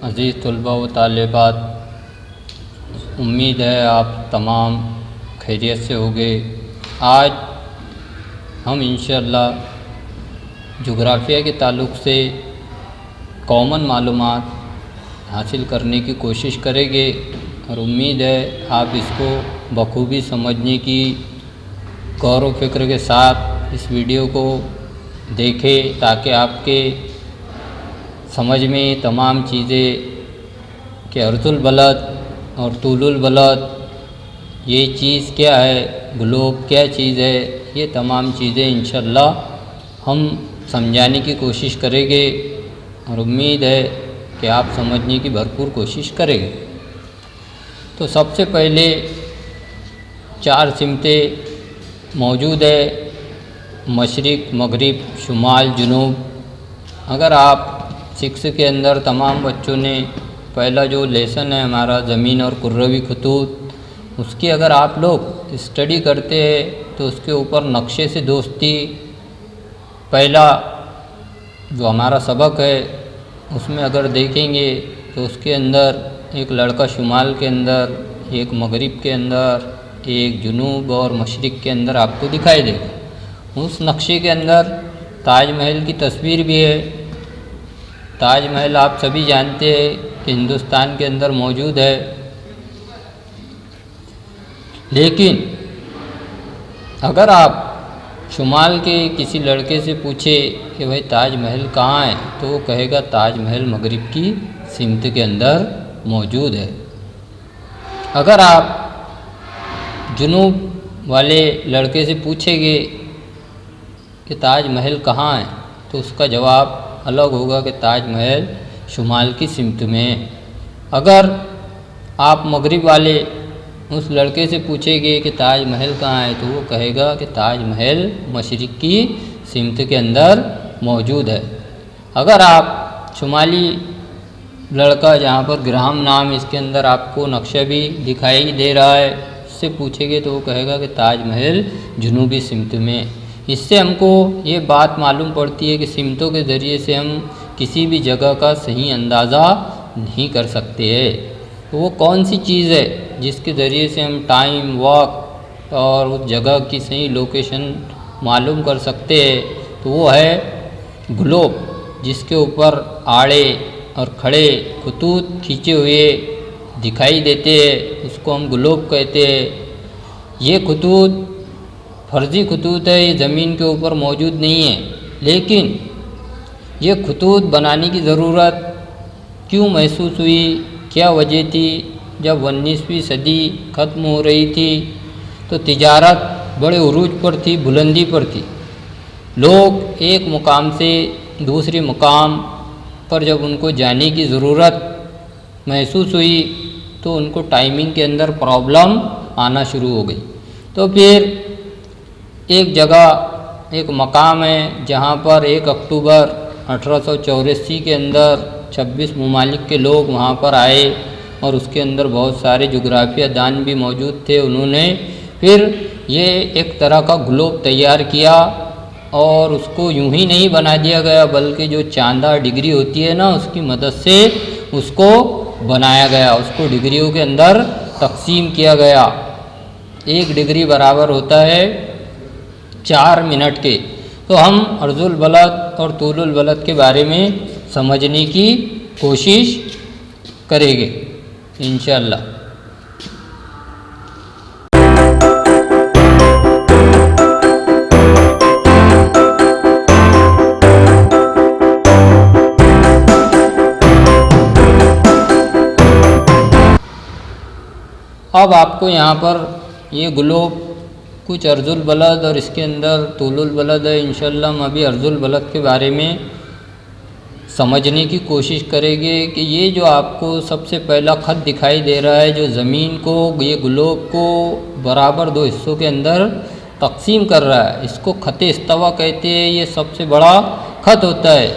अज़ीज़ तलबा व तालिबात, उम्मीद है आप तमाम खैरियत से होंगे। आज हम इंशाअल्लाह जोग्राफ़िया के ताल्लुक़ से कॉमन मालूमात हासिल करने की कोशिश करेंगे और उम्मीद है आप इसको बखूबी समझने की गौर व फिक्र के साथ इस वीडियो को देखें ताकि आपके समझ में तमाम चीज़ें कि अर्जुल बलद और तूलुल बलद ये चीज़ क्या है, ग्लोब क्या चीज़ है, ये तमाम चीज़ें इंशाअल्लाह हम समझाने की कोशिश करेंगे और उम्मीद है कि आप समझने की भरपूर कोशिश करेंगे। तो सबसे पहले 4 सिमतें मौजूद है, मशरिक़, मगरिब, शुमाल, जुनूब। अगर आप 6 के अंदर तमाम बच्चों ने पहला जो लेसन है हमारा ज़मीन और कुर्रवी खतूत, उसकी अगर आप लोग स्टडी करते हैं तो उसके ऊपर नक्शे से दोस्ती पहला जो हमारा सबक है उसमें अगर देखेंगे तो उसके अंदर एक लड़का शुमाल के अंदर, एक मगरिब के अंदर, एक जुनूब और मशरिक़ के अंदर आपको दिखाई देगा। उस नक्शे के अंदर ताजमहल की तस्वीर भी है। ताजमहल आप सभी जानते हैं कि हिंदुस्तान के अंदर मौजूद है, लेकिन अगर आप शुमाल के किसी लड़के से पूछे कि भाई ताजमहल कहाँ है तो वो कहेगा ताजमहल मगरिब की सिमत के अंदर मौजूद है। अगर आप जुनूब वाले लड़के से पूछेंगे कि ताजमहल कहाँ है तो उसका जवाब अलग होगा कि ताजमहल शुमाल की सिमत में है। अगर आप मगरिब वाले उस लड़के से पूछेंगे कि ताजमहल कहाँ है तो वो कहेगा कि ताजमहल मशरिक़ की सिमत के अंदर मौजूद है। अगर आप शुमाली लड़का, जहाँ पर ग्राहम नाम इसके अंदर आपको नक्शा भी दिखाई दे रहा है, उससे पूछेंगे तो वो कहेगा कि ताजमहल जुनूबी सिमत में। इससे हमको ये बात मालूम पड़ती है कि सिमतों के ज़रिए से हम किसी भी जगह का सही अंदाज़ा नहीं कर सकते हैं। तो वो कौन सी चीज़ है जिसके ज़रिए से हम टाइम, वक्त और उस जगह की सही लोकेशन मालूम कर सकते हैं, तो वो है ग्लोब, जिसके ऊपर आड़े और खड़े खतूत खींचे हुए दिखाई देते हैं, उसको हम ग्लोब कहते हैं। ये खतूत फर्जी खतूत है, ये ज़मीन के ऊपर मौजूद नहीं है, लेकिन ये खतूत बनाने की ज़रूरत क्यों महसूस हुई, क्या वजह थी? जब 19वीं सदी ख़त्म हो रही थी तो तिजारत बड़े उरूज पर थी, बुलंदी पर थी। लोग एक मुकाम से दूसरे मुकाम पर जब उनको जाने की ज़रूरत महसूस हुई तो उनको टाइमिंग के अंदर प्रॉब्लम आना शुरू हो गई। तो फिर एक जगह, एक मकाम है जहाँ पर 1 अक्टूबर 1884 के अंदर 26 ममालिक के लोग वहाँ पर आए और उसके अंदर बहुत सारे जोग्राफिया दान भी मौजूद थे। उन्होंने फिर ये एक तरह का ग्लोब तैयार किया और उसको यूं ही नहीं बना दिया गया, बल्कि जो चांदा डिग्री होती है ना, उसकी मदद से उसको बनाया गया। उसको डिग्रियों के अंदर तकसीम किया गया। 1 डिग्री बराबर होता है 4 मिनट के। तो हम अर्जुल बलद और तूलुल बलद के बारे में समझने की कोशिश करेंगे इंशाअल्लाह। अब आपको यहाँ पर ये ग्लोब कुछ अर्जुल बलद और इसके अंदर तूलुल बलद है। इंशाअल्लाह हम अभी अर्जुल बलद के बारे में समझने की कोशिश करेंगे कि ये जो आपको सबसे पहला ख़त दिखाई दे रहा है, जो ज़मीन को, ये ग्लोब को बराबर 2 हिस्सों के अंदर तकसीम कर रहा है, इसको ख़त इस्तवा कहते हैं। ये सबसे बड़ा ख़त होता है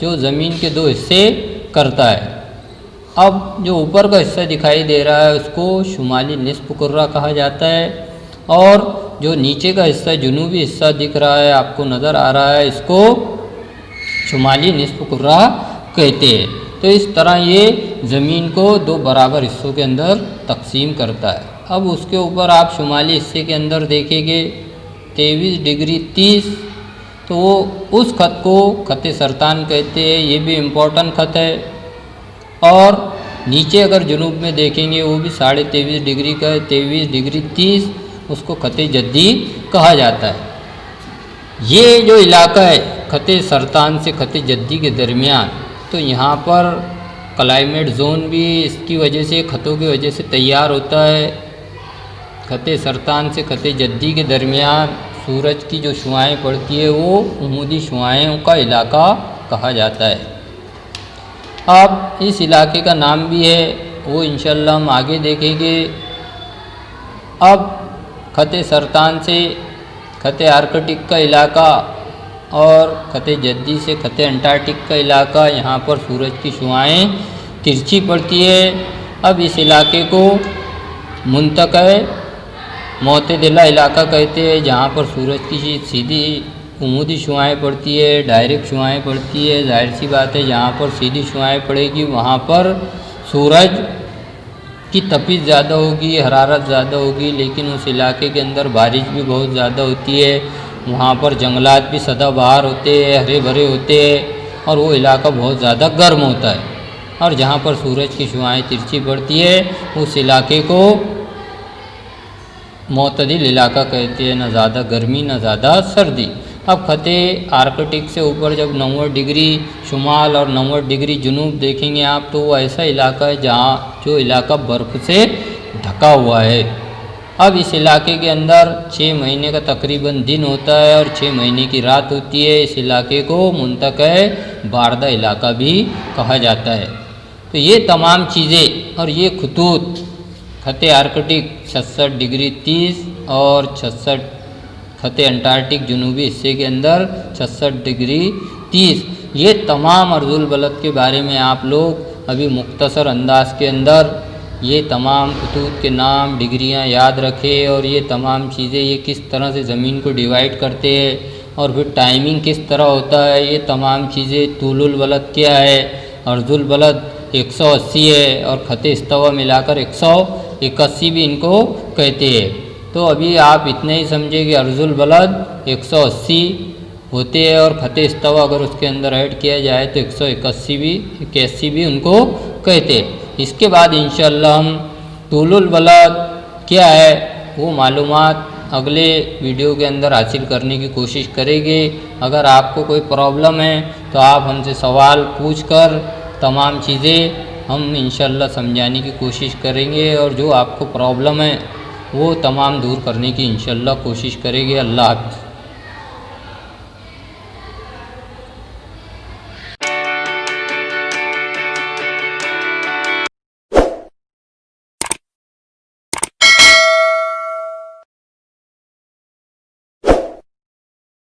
जो ज़मीन के 2 हिस्से करता है। अब जो ऊपर का हिस्सा दिखाई दे रहा है उसको शुमाली निस्फ़ कुर्रा कहा जाता है, और जो नीचे का हिस्सा, जुनूबी हिस्सा दिख रहा है, आपको नज़र आ रहा है, इसको शुमाली निस्फ़ कुर्रा कहते हैं। तो इस तरह ये ज़मीन को दो बराबर हिस्सों के अंदर तकसीम करता है। अब उसके ऊपर आप शुमाली हिस्से के अंदर देखेंगे 23 डिग्री 30, तो वो उस ख़त को ख़त सरतान कहते हैं, ये भी इम्पोर्टेंट ख़त है। और नीचे अगर जुनूब में देखेंगे वो भी 23.5 डिग्री का है, 23 डिग्री 30, उसको ख़त जद्दी कहा जाता है। ये जो इलाका है ख़त सरतान से ख़त जद्दी के दरमियान, तो यहाँ पर क्लाइमेट जोन भी इसकी वजह से, ख़तों की वजह से तैयार होता है। ख़त सरतान से ख़त जद्दी के दरमियान सूरज की जो शुआएँ पड़ती है वो उमूदी शुआएँ का इलाका कहा जाता है। अब इस इलाके का नाम भी है, वो इंशाअल्लाह हम आगे देखेंगे। अब ख़त सरतान से ख़त आर्कटिक का इलाका और ख़त जद्दी से ख़त अंटार्कटिक का इलाका, यहाँ पर सूरज की शुआएँ तिरछी पड़ती है। अब इस इलाके को मुंतक़े मोतदिला इलाका कहते हैं, जहाँ पर सूरज की सीधी उमूदी शुआएँ पड़ती है, डायरेक्ट शुआएँ पड़ती है। जाहिर सी बात है जहाँ पर सीधी शुआएँ पड़ेगी वहाँ पर सूरज की तपिश ज़्यादा होगी, हरारत ज़्यादा होगी, लेकिन उस इलाके के अंदर बारिश भी बहुत ज़्यादा होती है। वहाँ पर जंगलात भी सदाबहार होते हैं, हरे भरे होते हैं, और वो इलाका बहुत ज़्यादा गर्म होता है। और जहाँ पर सूरज की शुआएँ तिरछी पड़ती है उस इलाके को मोतदिल इलाका कहते हैं, न ज़्यादा गर्मी न ज़्यादा सर्दी। अब ख़त आर्कटिक से ऊपर जब 90 डिग्री शुमाल और 90 डिग्री जुनूब देखेंगे आप, तो वो ऐसा इलाका है जहाँ जो इलाका बर्फ़ से ढका हुआ है। अब इस इलाके के अंदर 6 महीने का तकरीबन दिन होता है और 6 महीने की रात होती है। इस इलाके को मुंतक़े बारदा इलाका भी कहा जाता है। तो ये तमाम चीज़ें और ये खतूत ख़त आर्कटिक 66 डिग्री 30 और 66 ख़त अंटार्कटिक जुनूबी हिस्से के अंदर 66 डिग्री 30, ये तमाम अर्जुल बलद के बारे में आप लोग अभी मुख्तसर अंदाज के अंदर ये तमाम खतूत के नाम, डिग्रियां याद रखें, और ये तमाम चीज़ें ये किस तरह से ज़मीन को डिवाइड करते हैं और फिर टाइमिंग किस तरह होता है, ये तमाम चीज़ें। तूलुल बलद क्या है, अर्जुल बलद 180 है, और ख़त इस्तवा मिलाकर 181 भी इनको कहते हैं। तो अभी आप इतने ही समझे कि अर्जुल बलद 180 होते हैं और ख़त इस्तवा अगर उसके अंदर ऐड किया जाए तो 181 भी उनको कहते हैं। इसके बाद इंशाअल्लाह हम तूलुल बलद क्या है वो मालूमात अगले वीडियो के अंदर हासिल करने की कोशिश करेंगे। अगर आपको कोई प्रॉब्लम है तो आप हमसे सवाल पूछकर तमाम चीज़ें हम इंशाअल्लाह समझाने की कोशिश करेंगे, और जो आपको प्रॉब्लम है वो तमाम दूर करने की इंशाअल्लाह कोशिश करेंगे। अल्लाह हाफ़िज़।